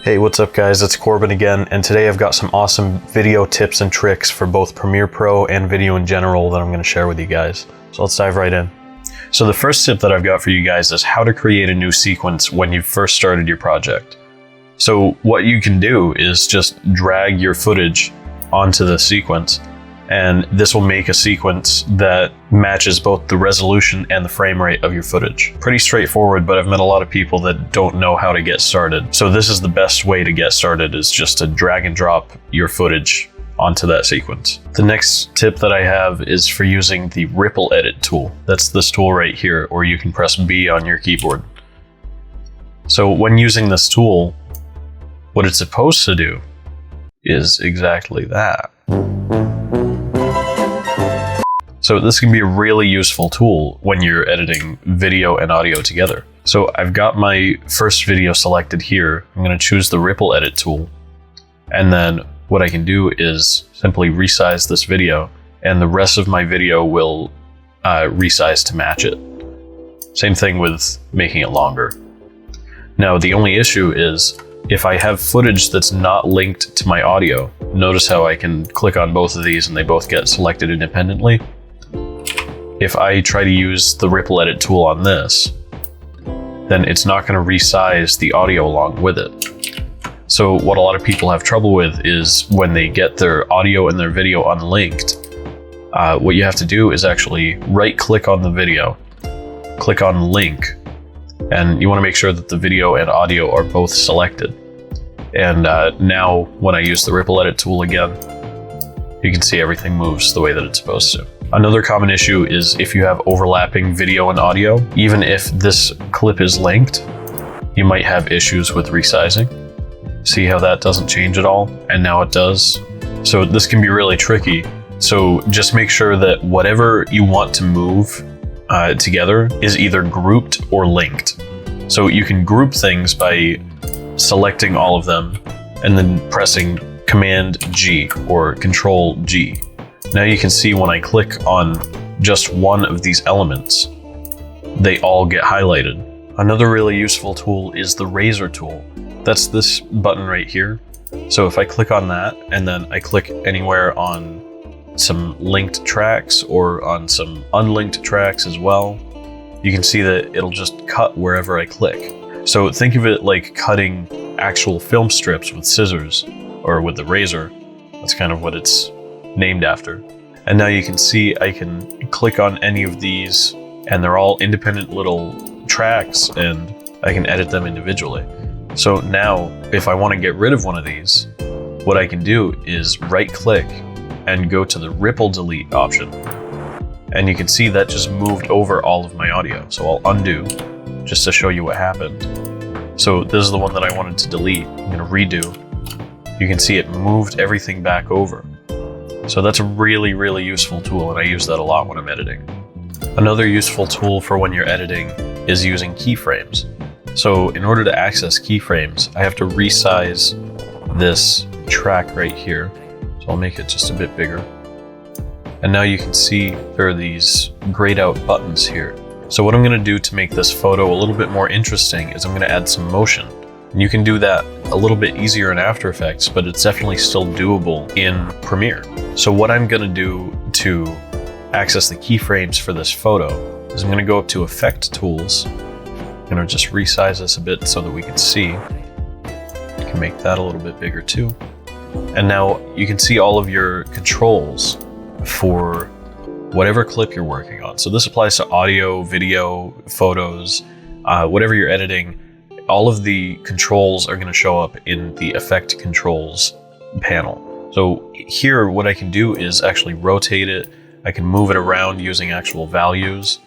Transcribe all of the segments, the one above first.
Hey, what's up guys? It's Corbin again, and today I've got some awesome video tips and tricks for both Premiere Pro and video in general that I'm going to share with you guys. So let's dive right in. So the first tip that I've got for you guys is how to create a new sequence when you first started your project. So what you can do is just drag your footage onto the sequence, and this will make a sequence that matches both the resolution and the frame rate of your footage. Pretty straightforward, but I've met a lot of people that don't know how to get started. So this is the best way to get started, is just to drag and drop your footage onto that sequence. The next tip that I have is for using the Ripple Edit tool. That's this tool right here, or you can press B on your keyboard. So when using this tool, what it's supposed to do is exactly that. So this can be a really useful tool when you're editing video and audio together. So I've got my first video selected here. I'm going to choose the Ripple Edit tool. And then what I can do is simply resize this video, and the rest of my video will resize to match it. Same thing with making it longer. Now, the only issue is if I have footage that's not linked to my audio, notice how I can click on both of these and they both get selected independently. If I try to use the Ripple Edit tool on this, then it's not going to resize the audio along with it. So what a lot of people have trouble with is when they get their audio and their video unlinked, what you have to do is actually right click on the video, click on link, and you want to make sure that the video and audio are both selected. And now when I use the Ripple Edit tool again, you can see everything moves the way that it's supposed to. Another common issue is if you have overlapping video and audio. Even if this clip is linked, you might have issues with resizing. See how that doesn't change at all? And now it does. So this can be really tricky. So just make sure that whatever you want to move together is either grouped or linked. So you can group things by selecting all of them and then pressing Command G or Control G. Now you can see when I click on just one of these elements, they all get highlighted. Another really useful tool is the razor tool. That's this button right here. So if I click on that and then I click anywhere on some linked tracks or on some unlinked tracks as well, you can see that it'll just cut wherever I click. So think of it like cutting actual film strips with scissors or with the razor. That's kind of what it's named after. And now you can see I can click on any of these and they're all independent little tracks and I can edit them individually. So now if I want to get rid of one of these, what I can do is right click and go to the Ripple Delete option. And you can see that just moved over all of my audio. So I'll undo just to show you what happened. So this is the one that I wanted to delete. I'm going to redo. You can see it moved everything back over. So that's a really, really useful tool, and I use that a lot when I'm editing. Another useful tool for when you're editing is using keyframes. So in order to access keyframes, I have to resize this track right here. So I'll make it just a bit bigger. And now you can see there are these grayed out buttons here. So what I'm going to do to make this photo a little bit more interesting is I'm going to add some motion. And you can do that a little bit easier in After Effects, but it's definitely still doable in Premiere. So what I'm going to do to access the keyframes for this photo is I'm going to go up to Effect Tools. I'm going to just resize this a bit so that we can see. You can make that a little bit bigger too. And now you can see all of your controls for whatever clip you're working on. So this applies to audio, video, photos, whatever you're editing. All of the controls are going to show up in the Effect Controls panel. So here what I can do is actually rotate it. I can move it around using actual values.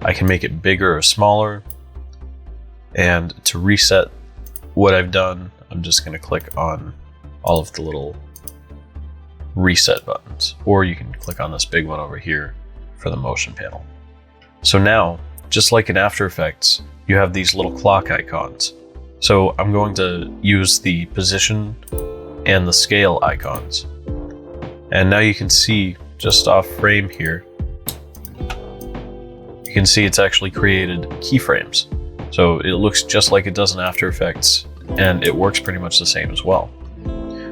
I can make it bigger or smaller. And to reset what I've done, I'm just going to click on all of the little reset buttons. Or you can click on this big one over here for the motion panel. So now, just like in After Effects, you have these little clock icons. So I'm going to use the position and the scale icons. And now you can see just off frame here, you can see it's actually created keyframes. So it looks just like it does in After Effects and it works pretty much the same as well.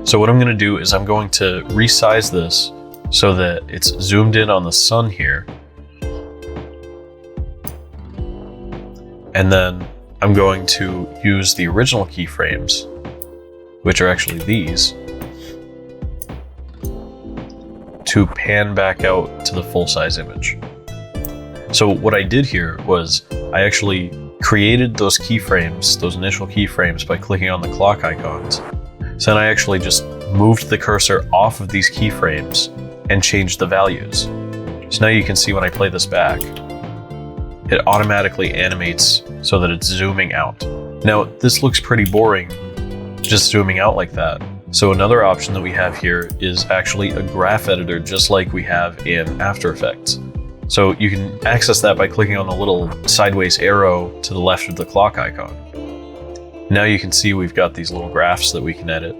So what I'm going to do is I'm going to resize this so that it's zoomed in on the sun here. And then I'm going to use the original keyframes, which are actually these, to pan back out to the full-size image. So what I did here was I actually created those keyframes, those initial keyframes, by clicking on the clock icons. So then I actually just moved the cursor off of these keyframes and changed the values. So now you can see when I play this back, it automatically animates so that it's zooming out. Now, this looks pretty boring, just zooming out like that. So another option that we have here is actually a graph editor, just like we have in After Effects. So you can access that by clicking on the little sideways arrow to the left of the clock icon. Now you can see we've got these little graphs that we can edit.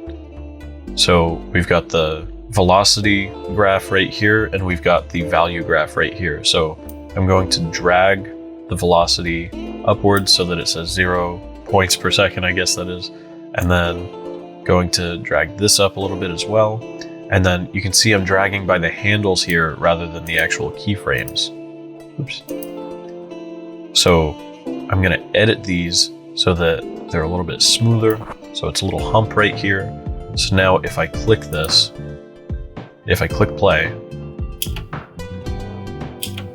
So we've got the velocity graph right here, and we've got the value graph right here. So I'm going to drag the velocity upwards so that it says 0 points per second, I guess that is. And then going to drag this up a little bit as well. And then you can see I'm dragging by the handles here rather than the actual keyframes. Oops. So I'm going to edit these so that they're a little bit smoother. So it's a little hump right here. So now if I click this, if I click play,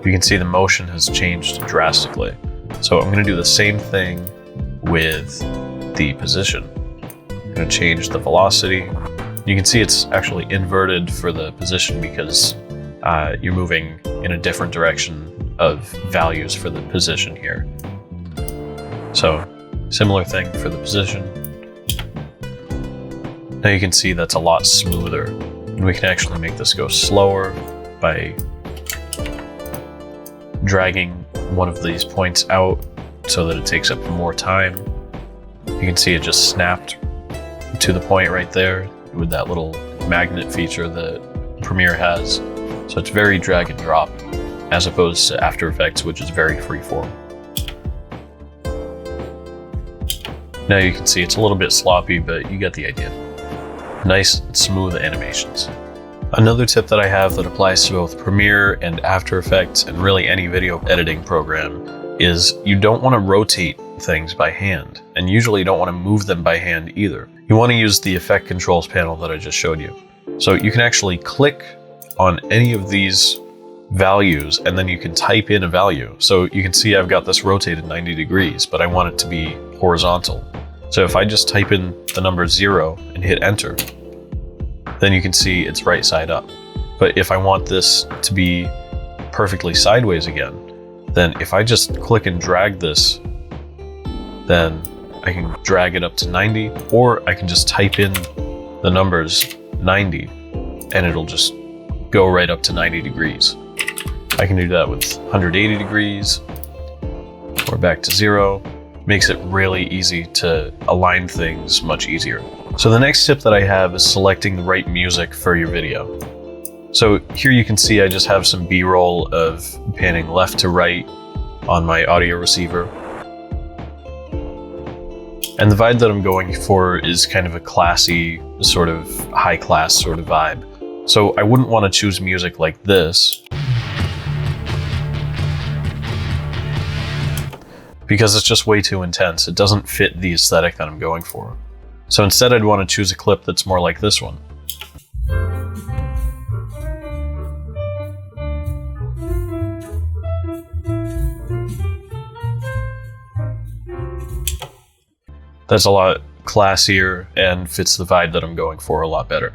you can see the motion has changed drastically. So I'm going to do the same thing with the position. I'm going to change the velocity. You can see it's actually inverted for the position because you're moving in a different direction of values for the position here. So similar thing for the position. Now you can see that's a lot smoother. And we can actually make this go slower by dragging one of these points out so that it takes up more time. You can see it just snapped to the point right there with that little magnet feature that Premiere has. So it's very drag and drop as opposed to After Effects, which is very freeform. Now you can see it's a little bit sloppy, but you get the idea. Nice, smooth animations. Another tip that I have that applies to both Premiere and After Effects and really any video editing program is you don't want to rotate things by hand, and usually you don't want to move them by hand either. You want to use the effect controls panel that I just showed you. So you can actually click on any of these values and then you can type in a value. So you can see I've got this rotated 90 degrees, but I want it to be horizontal. So if I just type in the number 0 and hit enter, then you can see it's right side up. But if I want this to be perfectly sideways again, then if I just click and drag this, then I can drag it up to 90, or I can just type in the numbers 90 and it'll just go right up to 90 degrees. I can do that with 180 degrees or back to 0. Makes it really easy to align things much easier. So the next tip that I have is selecting the right music for your video. So here you can see I just have some B-roll of panning left to right on my audio receiver. And the vibe that I'm going for is kind of a classy, sort of high-class sort of vibe. So I wouldn't want to choose music like this, because it's just way too intense. It doesn't fit the aesthetic that I'm going for. So instead I'd want to choose a clip that's more like this one. That's a lot classier and fits the vibe that I'm going for a lot better.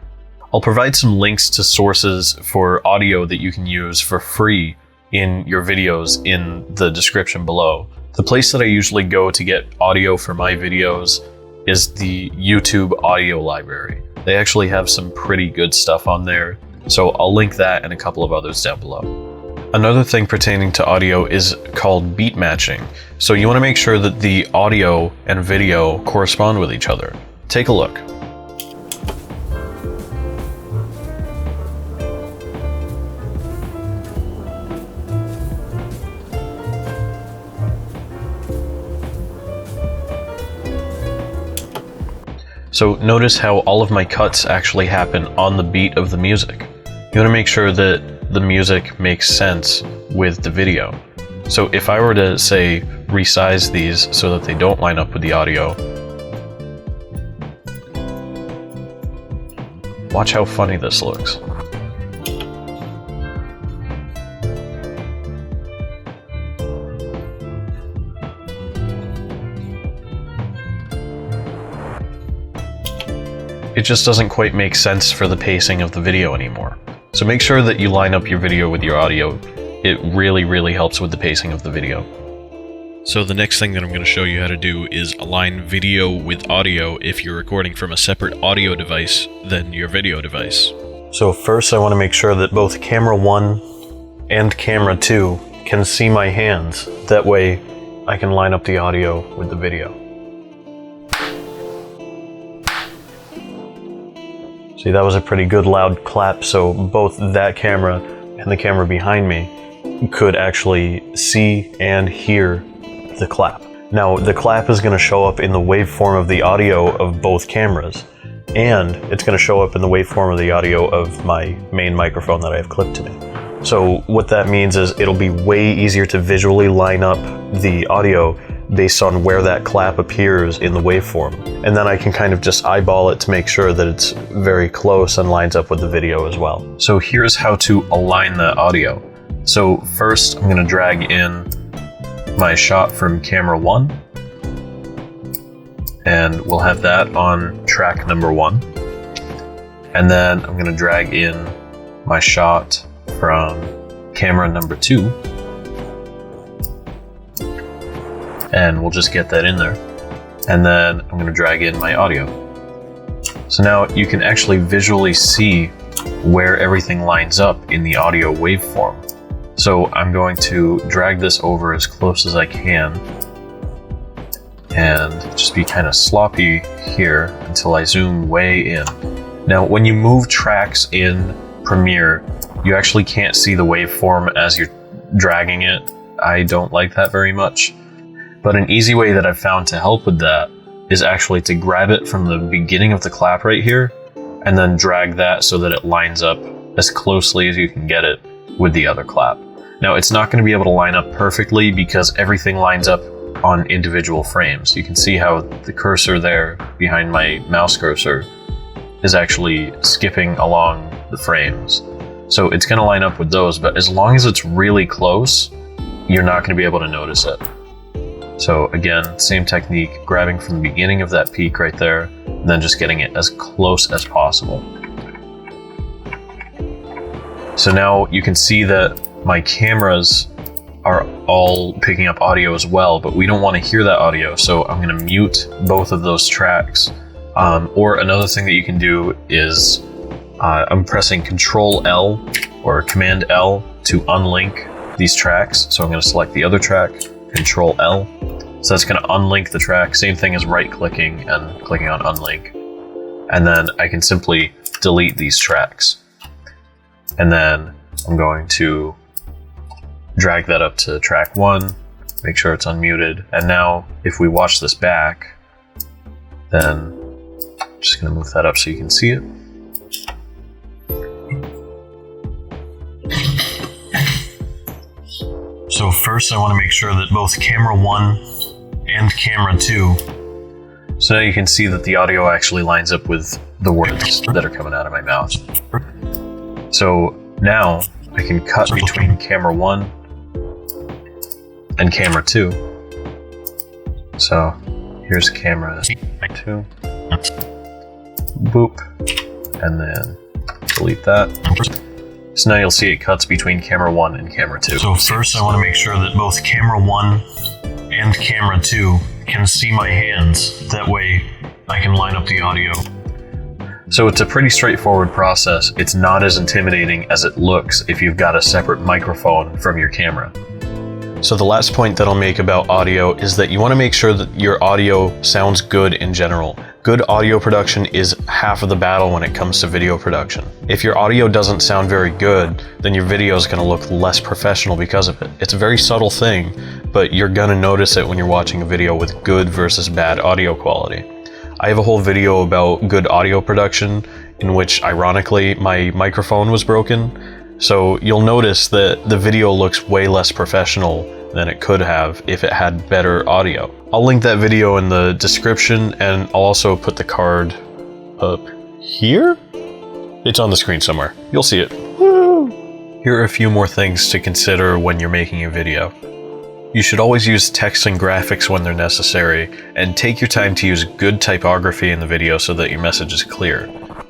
I'll provide some links to sources for audio that you can use for free in your videos in the description below. The place that I usually go to get audio for my videos is the YouTube audio library. They actually have some pretty good stuff on there, so I'll link that and a couple of others down below. Another thing pertaining to audio is called beat matching. So you want to make sure that the audio and video correspond with each other. Take a look. So notice how all of my cuts actually happen on the beat of the music. You want to make sure that the music makes sense with the video. So if I were to, say, resize these so that they don't line up with the audio, watch how funny this looks. It just doesn't quite make sense for the pacing of the video anymore. So make sure that you line up your video with your audio. It really helps with the pacing of the video. So the next thing that I'm going to show you how to do is align video with audio if you're recording from a separate audio device than your video device. So first I want to make sure that both camera 1 and camera 2 can see my hands. That way I can line up the audio with the video. See, that was a pretty good loud clap, so both that camera and the camera behind me could actually see and hear the clap. Now, the clap is going to show up in the waveform of the audio of both cameras, and it's going to show up in the waveform of the audio of my main microphone that I have clipped to me. So what that means is it'll be way easier to visually line up the audio based on where that clap appears in the waveform. And then I can kind of just eyeball it to make sure that it's very close and lines up with the video as well. So here's how to align the audio. So first I'm going to drag in my shot from camera 1, and we'll have that on track number 1. And then I'm going to drag in my shot from camera number 2, and we'll just get that in there. And then I'm going to drag in my audio. So now you can actually visually see where everything lines up in the audio waveform. So I'm going to drag this over as close as I can and just be kind of sloppy here until I zoom way in. Now, when you move tracks in Premiere, you actually can't see the waveform as you're dragging it. I don't like that very much. But an easy way that I've found to help with that is actually to grab it from the beginning of the clap right here and then drag that so that it lines up as closely as you can get it with the other clap. Now, it's not going to be able to line up perfectly because everything lines up on individual frames. You can see how the cursor there behind my mouse cursor is actually skipping along the frames. So it's going to line up with those, but as long as it's really close, you're not going to be able to notice it. So again, same technique, grabbing from the beginning of that peak right there, and then just getting it as close as possible. So now you can see that my cameras are all picking up audio as well, but we don't want to hear that audio, so I'm going to mute both of those tracks. Or another thing that you can do is I'm pressing Control L or Command L to unlink these tracks. So I'm going to select the other track, Control L. So that's going to unlink the track. Same thing as right-clicking and clicking on unlink. And then I can simply delete these tracks. And then I'm going to drag that up to track 1, make sure it's unmuted. And now if we watch this back, then I'm just going to move that up so you can see it. So first I want to make sure that both camera 1 and camera 2. So now you can see that the audio actually lines up with the words that are coming out of my mouth. So now I can cut between camera 1 and camera 2. So here's camera 2. Boop. And then delete that. So now you'll see it cuts between camera 1 and camera 2. So first I want to make sure that both camera 1 and camera 2 can see my hands. That way I can line up the audio. So it's a pretty straightforward process. It's not as intimidating as it looks if you've got a separate microphone from your camera. So the last point that I'll make about audio is that you want to make sure that your audio sounds good in general. Good audio production is half of the battle when it comes to video production. If your audio doesn't sound very good, then your video is going to look less professional because of it. It's a very subtle thing, but you're going to notice it when you're watching a video with good versus bad audio quality. I have a whole video about good audio production in which, ironically, my microphone was broken. So you'll notice that the video looks way less professional than it could have if it had better audio. I'll link that video in the description, and I'll also put the card up here? It's on the screen somewhere. You'll see it. Woo! Here are a few more things to consider when you're making a video. You should always use text and graphics when they're necessary, and take your time to use good typography in the video so that your message is clear.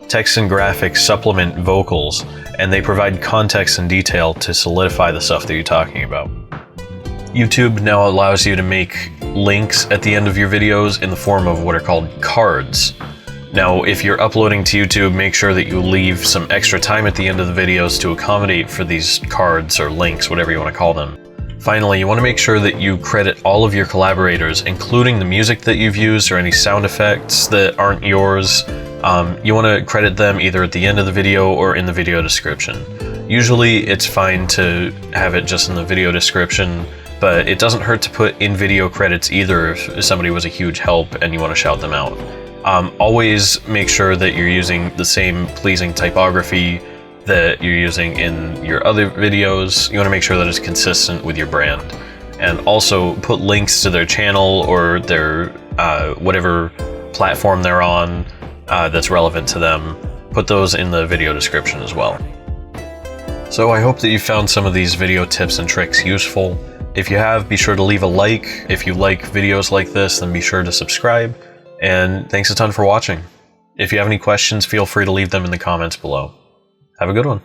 Text and graphics supplement vocals, and they provide context and detail to solidify the stuff that you're talking about. YouTube now allows you to make links at the end of your videos in the form of what are called cards. Now, if you're uploading to YouTube, make sure that you leave some extra time at the end of the videos to accommodate for these cards or links, whatever you want to call them. Finally, you want to make sure that you credit all of your collaborators, including the music that you've used or any sound effects that aren't yours. You want to credit them either at the end of the video or in the video description. Usually it's fine to have it just in the video description, but it doesn't hurt to put in video credits either if somebody was a huge help and you want to shout them out. Always make sure that you're using the same pleasing typography that you're using in your other videos. You want to make sure that it's consistent with your brand. And also put links to their channel or their whatever platform they're on that's relevant to them. Put those in the video description as well. So I hope that you found some of these video tips and tricks useful. If you have, be sure to leave a like. If you like videos like this, then be sure to subscribe. And thanks a ton for watching. If you have any questions, feel free to leave them in the comments below. Have a good one.